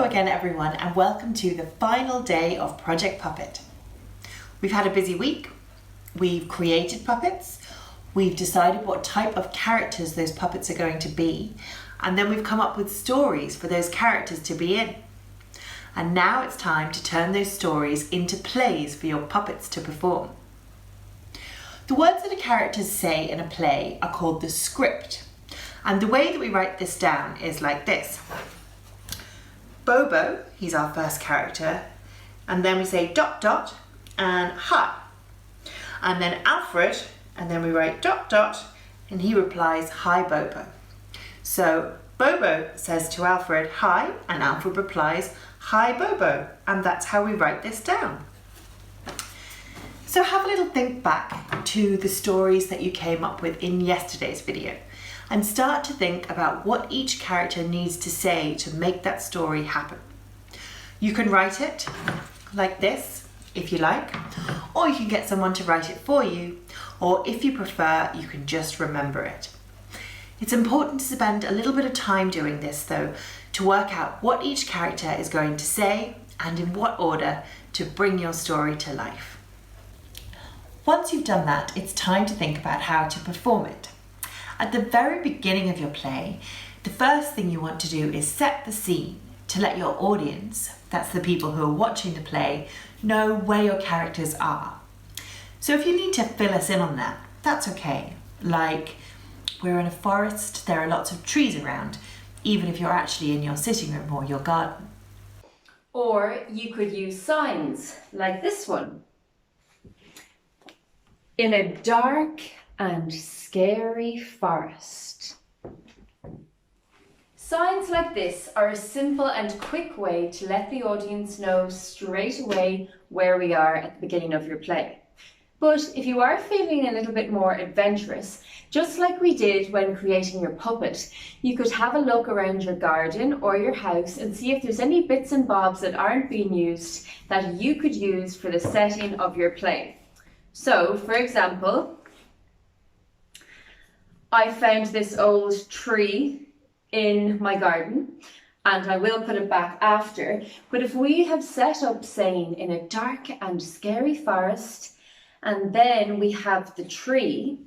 again everyone, and welcome to the final day of Project Puppet. We've had a busy week, we've created puppets, we've decided what type of characters those puppets are going to be, and then we've come up with stories for those characters to be in. And now it's time to turn those stories into plays for your puppets to perform. The words that the characters say in a play are called the script, and the way that we write this down is like this. Bobo, he's our first character, and then we say dot dot and hi. And then Alfred, and then we write dot dot, and he replies hi Bobo. So Bobo says to Alfred hi, and Alfred replies hi Bobo, and that's how we write this down. So have a little think back to the stories that you came up with in yesterday's video and start to think about what each character needs to say to make that story happen. You can write it like this if you like, or you can get someone to write it for you, or if you prefer, you can just remember it. It's important to spend a little bit of time doing this though, to work out what each character is going to say and in what order to bring your story to life. Once you've done that, it's time to think about how to perform it. At the very beginning of your play, the first thing you want to do is set the scene to let your audience, that's the people who are watching the play, know where your characters are. So if you need to fill us in on that, that's okay. Like, we're in a forest, there are lots of trees around, even if you're actually in your sitting room or your garden. Or you could use signs like this one. In a dark and scary forest. Signs like this are a simple and quick way to let the audience know straight away where we are at the beginning of your play. But if you are feeling a little bit more adventurous, just like we did when creating your puppet, you could have a look around your garden or your house and see if there's any bits and bobs that aren't being used that you could use for the setting of your play. So, for example, I found this old tree in my garden, and I will put it back after. But if we have set up saying in a dark and scary forest, and then we have the tree,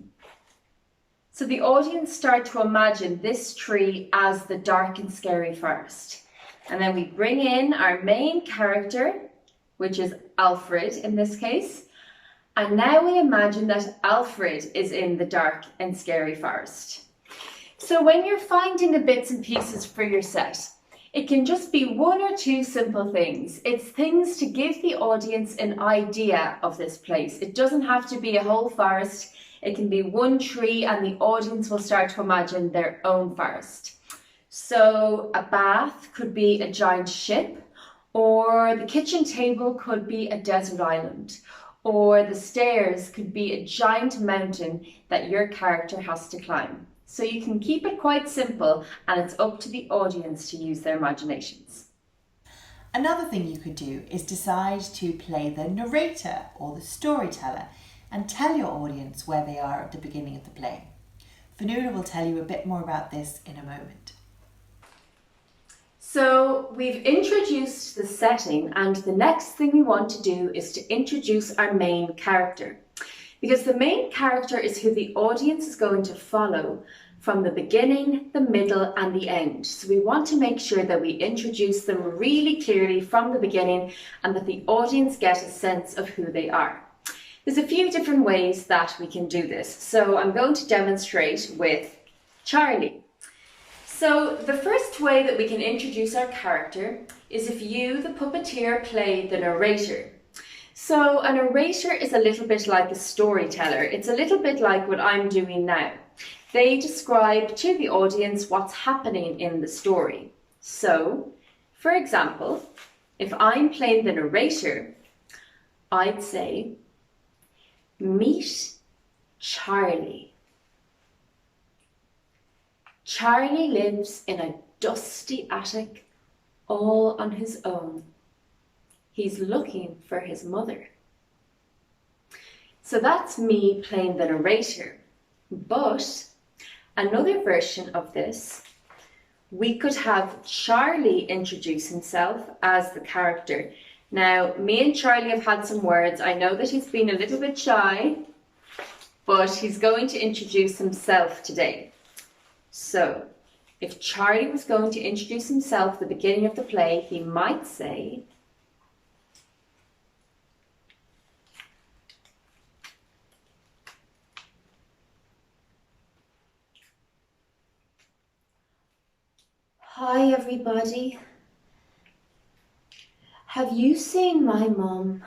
so the audience start to imagine this tree as the dark and scary forest. And then we bring in our main character, which is Alfred in this case. And now we imagine that Alfred is in the dark and scary forest. So when you're finding the bits and pieces for your set, it can just be one or two simple things. It's things to give the audience an idea of this place. It doesn't have to be a whole forest. It can be one tree and the audience will start to imagine their own forest. So a bath could be a giant ship, or the kitchen table could be a desert island. Or the stairs could be a giant mountain that your character has to climb. So you can keep it quite simple, and it's up to the audience to use their imaginations. Another thing you could do is decide to play the narrator or the storyteller and tell your audience where they are at the beginning of the play. Fionnuala will tell you a bit more about this in a moment. So we've introduced the setting, and the next thing we want to do is to introduce our main character. Because the main character is who the audience is going to follow from the beginning, the middle and the end. So we want to make sure that we introduce them really clearly from the beginning and that the audience get a sense of who they are. There's a few different ways that we can do this. So I'm going to demonstrate with Charlie. So the first way that we can introduce our character is if you, the puppeteer, play the narrator. So a narrator is a little bit like a storyteller. It's a little bit like what I'm doing now. They describe to the audience what's happening in the story. So, for example, if I'm playing the narrator, I'd say, meet Charlie. Charlie lives in a dusty attic all on his own. He's looking for his mother. So that's me playing the narrator. But another version of this we could have Charlie introduce himself as the character. Now, me and Charlie have had some words. I know that he's been a little bit shy, but he's going to introduce himself today. So, if Charlie was going to introduce himself at the beginning of the play, he might say, "Hi everybody. Have you seen my mum?"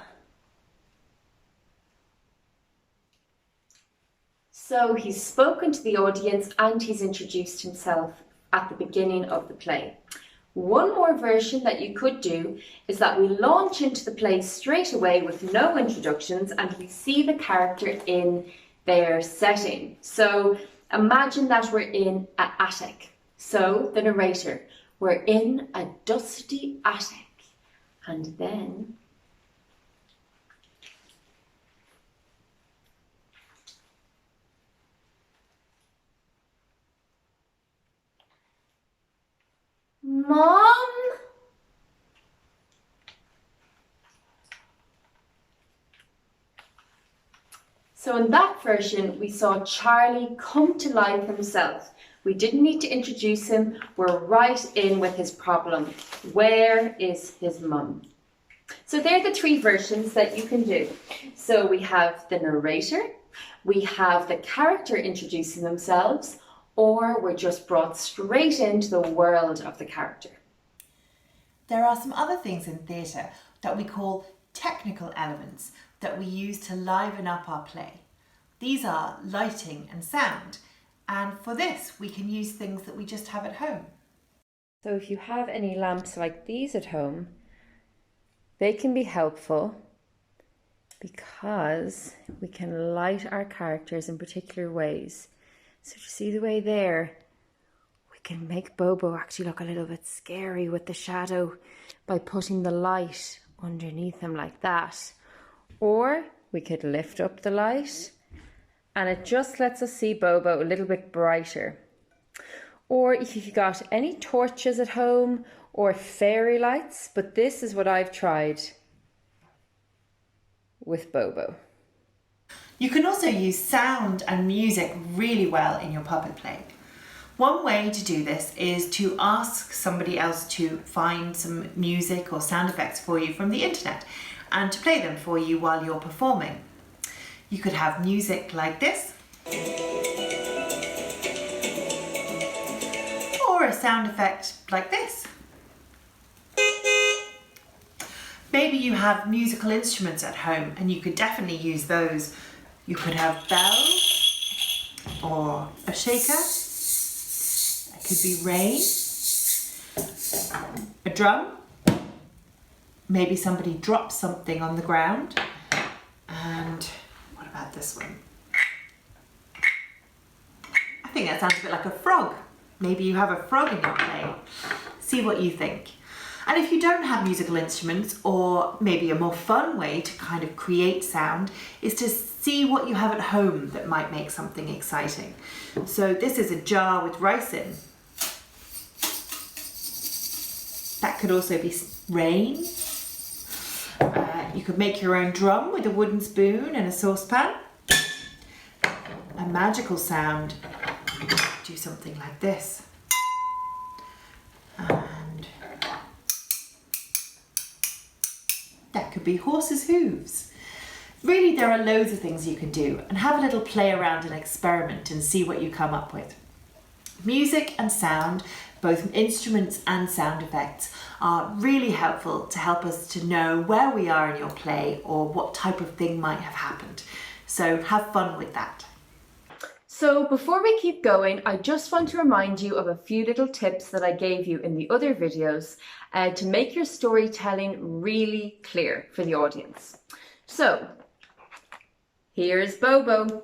So he's spoken to the audience and he's introduced himself at the beginning of the play. One more version that you could do is that we launch into the play straight away with no introductions and we see the character in their setting. So imagine that we're in an attic. So the narrator, we're in a dusty attic, and then "Mom?" So in that version, we saw Charlie come to life himself. We didn't need to introduce him. We're right in with his problem. Where is his mum? So they're the three versions that you can do. So we have the narrator, we have the character introducing themselves, or we're just brought straight into the world of the character. There are some other things in theatre that we call technical elements that we use to liven up our play. These are lighting and sound, and for this we can use things that we just have at home. So if you have any lamps like these at home, they can be helpful because we can light our characters in particular ways. So you see the way there, we can make Bobo actually look a little bit scary with the shadow by putting the light underneath him like that. Or we could lift up the light and it just lets us see Bobo a little bit brighter. Or if you've got any torches at home or fairy lights, but this is what I've tried with Bobo. You can also use sound and music really well in your puppet play. One way to do this is to ask somebody else to find some music or sound effects for you from the internet and to play them for you while you're performing. You could have music like this, or a sound effect like this. Maybe you have musical instruments at home and you could definitely use those. You could have bells or a shaker. It could be rain, a drum. Maybe somebody drops something on the ground. And what about this one? I think that sounds a bit like a frog. Maybe you have a frog in your play. See what you think. And if you don't have musical instruments, or maybe a more fun way to kind of create sound is to see what you have at home that might make something exciting. So this is a jar with rice in. That could also be rain. You could make your own drum with a wooden spoon and a saucepan. A magical sound. Do something like this. And that could be horses' hooves. Really, there are loads of things you can do, and have a little play around and experiment and see what you come up with. Music and sound, both instruments and sound effects, are really helpful to help us to know where we are in your play or what type of thing might have happened. So have fun with that. So before we keep going, I just want to remind you of a few little tips that I gave you in the other videos to make your storytelling really clear for the audience. So, here's Bobo.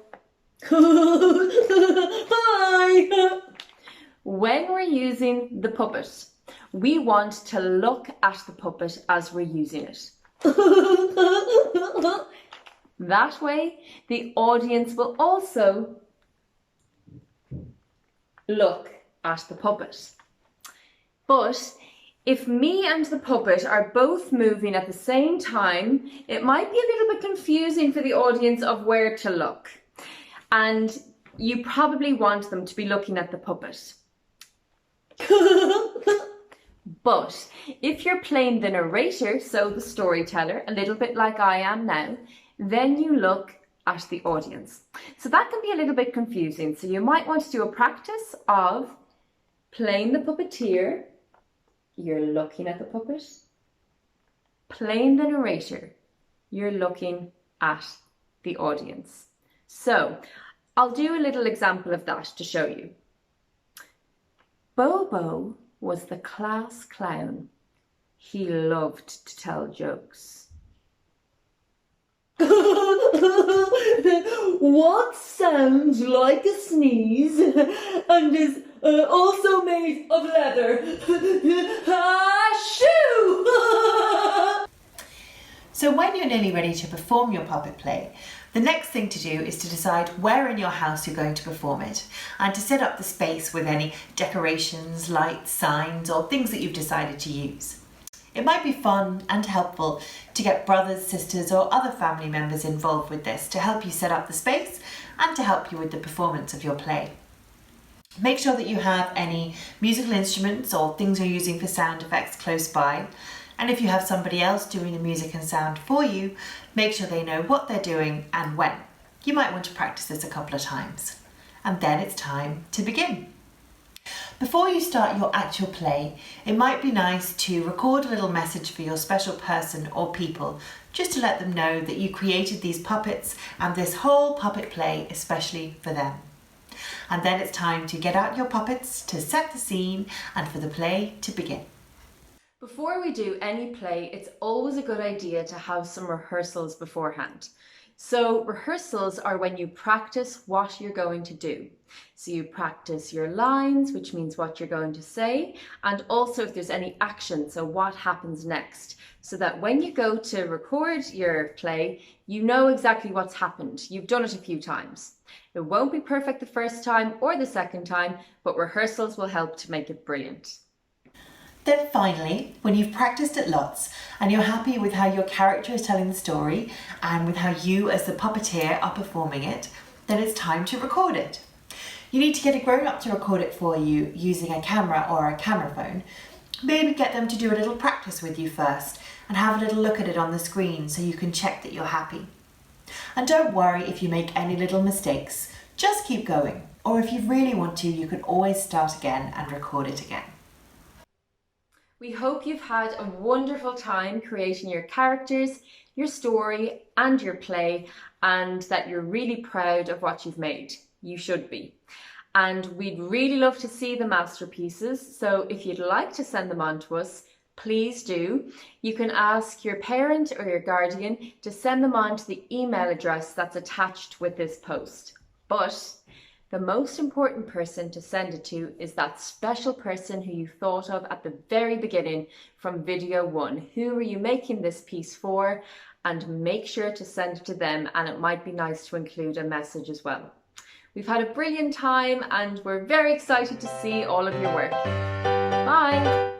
Hi! When we're using the puppet, we want to look at the puppet as we're using it. That way, the audience will also look at the puppet. But if me and the puppet are both moving at the same time, it might be a little bit confusing for the audience of where to look. And you probably want them to be looking at the puppet. But if you're playing the narrator, so the storyteller, a little bit like I am now, then you look at the audience. So that can be a little bit confusing. So you might want to do a practice of playing the puppeteer, you're looking at the puppet. Playing the narrator, you're looking at the audience. So I'll do a little example of that to show you. Bobo was the class clown. He loved to tell jokes. What sounds like a sneeze and is also made of leather? Shoo! So when you're nearly ready to perform your puppet play, the next thing to do is to decide where in your house you're going to perform it and to set up the space with any decorations, lights, signs or things that you've decided to use. It might be fun and helpful to get brothers, sisters or other family members involved with this to help you set up the space and to help you with the performance of your play. Make sure that you have any musical instruments or things you're using for sound effects close by. And if you have somebody else doing the music and sound for you, make sure they know what they're doing and when. You might want to practice this a couple of times. And then it's time to begin. Before you start your actual play, it might be nice to record a little message for your special person or people, just to let them know that you created these puppets and this whole puppet play especially for them. And then it's time to get out your puppets to set the scene and for the play to begin. Before we do any play, it's always a good idea to have some rehearsals beforehand. So rehearsals are when you practice what you're going to do. So you practice your lines, which means what you're going to say, and also if there's any action, so what happens next, so that when you go to record your play, you know exactly what's happened. You've done it a few times. It won't be perfect the first time or the second time, but rehearsals will help to make it brilliant. Then finally, when you've practiced it lots and you're happy with how your character is telling the story and with how you as the puppeteer are performing it, then it's time to record it. You need to get a grown-up to record it for you using a camera or a camera phone. Maybe get them to do a little practice with you first and have a little look at it on the screen so you can check that you're happy. And don't worry if you make any little mistakes, just keep going. Or if you really want to, you can always start again and record it again. We hope you've had a wonderful time creating your characters, your story and your play, and that you're really proud of what you've made. You should be. And we'd really love to see the masterpieces, so if you'd like to send them on to us, please do. You can ask your parent or your guardian to send them on to the email address that's attached with this post. But the most important person to send it to is that special person who you thought of at the very beginning from video 1. Who are you making this piece for? And make sure to send it to them, and it might be nice to include a message as well. We've had a brilliant time and we're very excited to see all of your work. Bye!